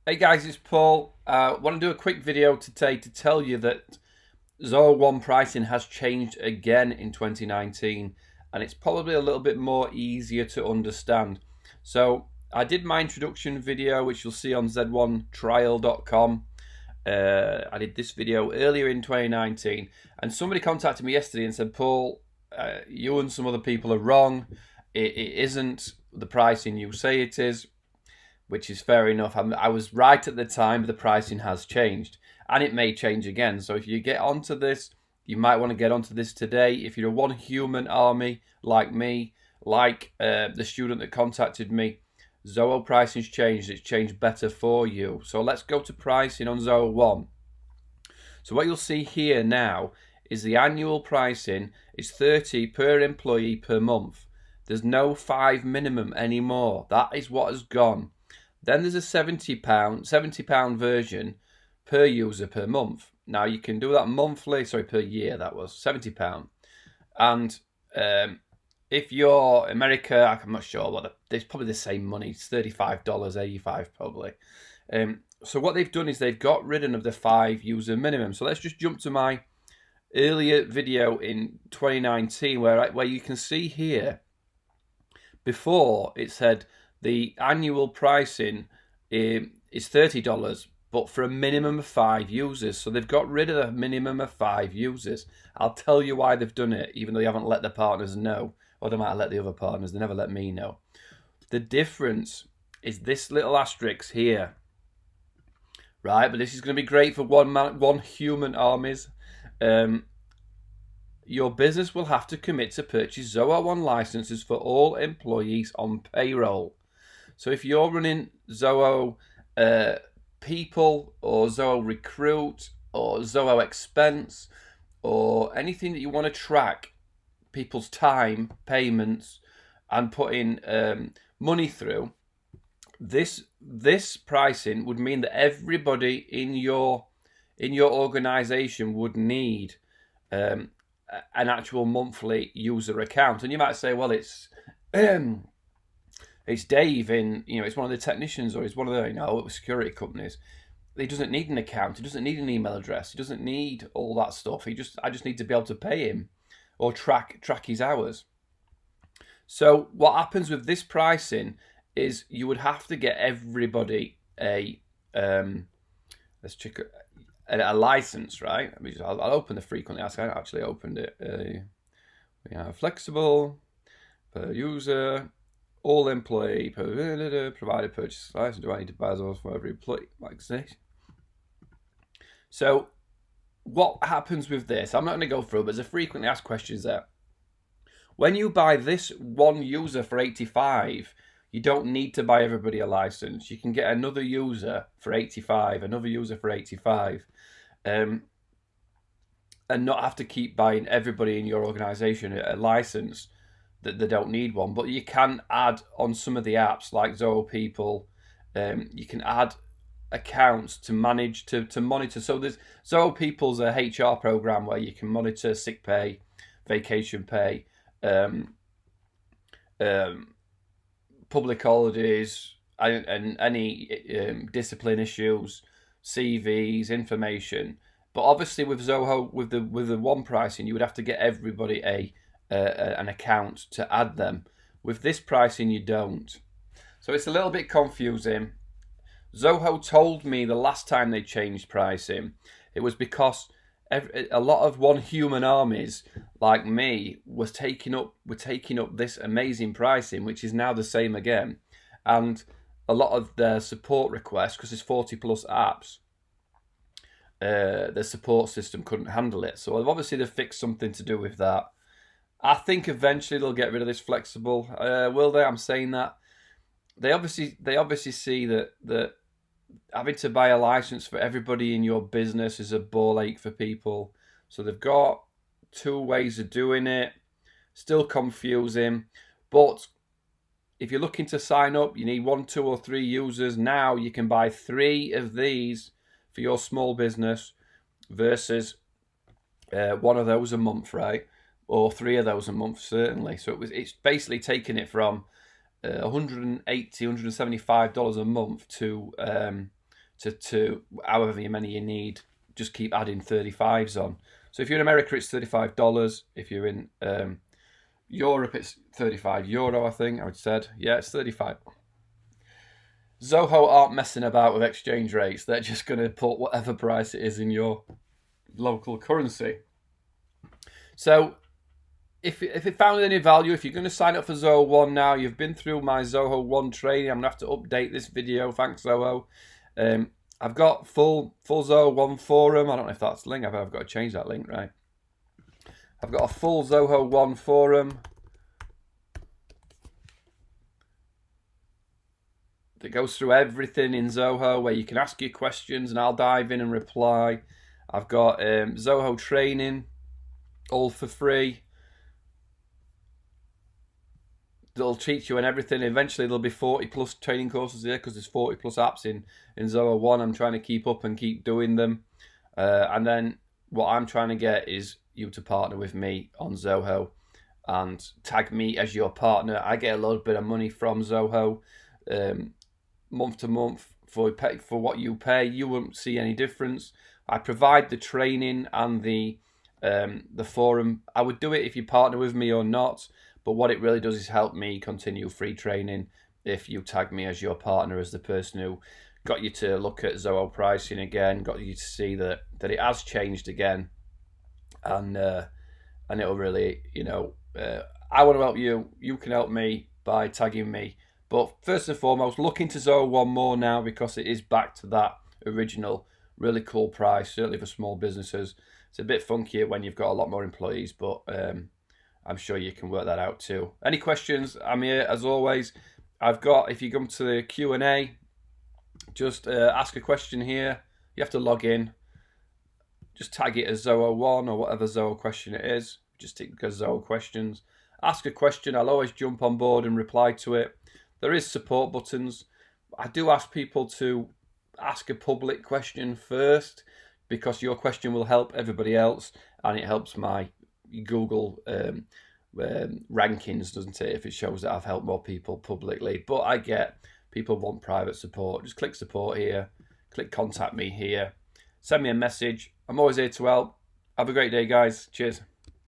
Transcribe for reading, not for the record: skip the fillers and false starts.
Hey guys, it's Paul. I want to do a quick video today to tell you that Zoho One pricing has changed again in 2019, and it's probably a little bit more easier to understand. So I did my introduction video, which you'll see on z1trial.com. I did this video earlier in 2019, and somebody contacted me yesterday and said, Paul, you and some other people are wrong. It isn't the pricing you say it is, which is fair enough. I was right at the time, but the pricing has changed, and it may change again. So if you get onto this, you might want to get onto this today. If you're a one human army like me, like the student that contacted me, Zoho pricing's changed. It's changed better for you. So let's go to pricing on Zoho One. So what you'll see here now is the annual pricing is 30 per employee per month. There's no 5 minimum anymore. That is what has gone. Then there's a £70 version per user per month. Now you can do that monthly, per year. That was £70. And if you're America, I'm not sure what it's probably the same money. It's $35, 85 probably. So what they've done is they've got rid of the 5 user minimum. So let's just jump to my earlier video in 2019 where you can see here. Before it said the annual pricing is $30, but for a minimum of 5 users. So they've got rid of the minimum of 5 users. I'll tell you why they've done it, even though they haven't let the partners know. Or they might have let the other partners. They never let me know. The difference is this little asterisk here. Right, but this is going to be great for one human armies. Your business will have to commit to purchase Zoho One licenses for all employees on payroll. So if you're running Zoho People or Zoho Recruit or Zoho Expense or anything that you want to track people's time, payments, and put in money through, this pricing would mean that everybody in your organization would need an actual monthly user account. And you might say, well, it's Dave it's one of the technicians, or it's one of the security companies. He doesn't need an account. He doesn't need an email address. He doesn't need all that stuff. I just need to be able to pay him or track his hours. So what happens with this pricing is you would have to get everybody a let's check a license, right? I'll open the frequently asked. I actually opened it. We have flexible per user, all employee per provided purchase license. Do I need to buy those for every employee like this? So what happens with this? I'm not going to go through, but there's a frequently asked questions there. When you buy this one user for 85, you don't need to buy everybody a license. You can get another user for 85, another user for 85, and not have to keep buying everybody in your organization a license that they don't need one. But you can add on some of the apps like Zoho People, you can add accounts to manage, to monitor. So there's Zoho People's a HR program where you can monitor sick pay, vacation pay, public holidays, and any discipline issues, CVs, information. But obviously with Zoho, with the one pricing, you would have to get everybody an account to add them. With this pricing, you don't. So it's a little bit confusing. Zoho told me the last time they changed pricing, it was because a lot of one human armies like me were taking up this amazing pricing, which is now the same again, and a lot of their support requests, because there's 40 plus apps, the support system couldn't handle it. So obviously they've fixed something to do with that. I think eventually they'll get rid of this flexible. Will they? I'm saying that. They obviously see that having to buy a license for everybody in your business is a ball ache for people. So they've got 2 ways of doing it. Still confusing. But if you're looking to sign up, you need 1, 2, or 3 users. Now you can buy 3 of these for your small business versus 1 of those a month, right? Or 3 of those a month, certainly. So it's basically taking it from $180, $175 a month to to however many you need. Just keep adding 35s on. So if you're in America, it's $35. If you're in Europe, it's €35, I think I said. Yeah, it's 35. Zoho aren't messing about with exchange rates. They're just going to put whatever price it is in your local currency. So if it found any value, if you're going to sign up for Zoho One now, you've been through my Zoho One training. I'm going to have to update this video. Thanks, Zoho. I've got full Zoho One forum. I don't know if that's the link. I've got to change that link, right? I've got a full Zoho One forum that goes through everything in Zoho, where you can ask your questions and I'll dive in and reply. I've got Zoho training, all for free. They'll teach you on everything. Eventually there'll be 40 plus training courses here, because there's 40 plus apps in Zoho One. I'm trying to keep up and keep doing them. And then what I'm trying to get is you to partner with me on Zoho and tag me as your partner. I get a little bit of money from Zoho month to month for what you pay. You won't see any difference. I provide the training and the forum. I would do it if you partner with me or not. But what it really does is help me continue free training if you tag me as your partner, as the person who got you to look at Zoho pricing again, got you to see that it has changed again, and it'll really, I want to help you. You can help me by tagging me. But first and foremost, look into Zoho One more now, because it is back to that original really cool price, certainly for small businesses. It's a bit funkier when you've got a lot more employees, but I'm sure you can work that out too. Any questions? I'm here as always. I've got, if you come to the Q&A, just ask a question here. You have to log in. Just tag it as Zoho One or whatever Zoho question it is. Just tick Zoho questions. Ask a question. I'll always jump on board and reply to it. There is support buttons. I do ask people to ask a public question first, because your question will help everybody else, and it helps my Google rankings, doesn't it, if it shows that I've helped more people publicly. But I get people want private support. Just click support here, click contact me here, send me a message. I'm always here to help. Have a great day, guys. Cheers.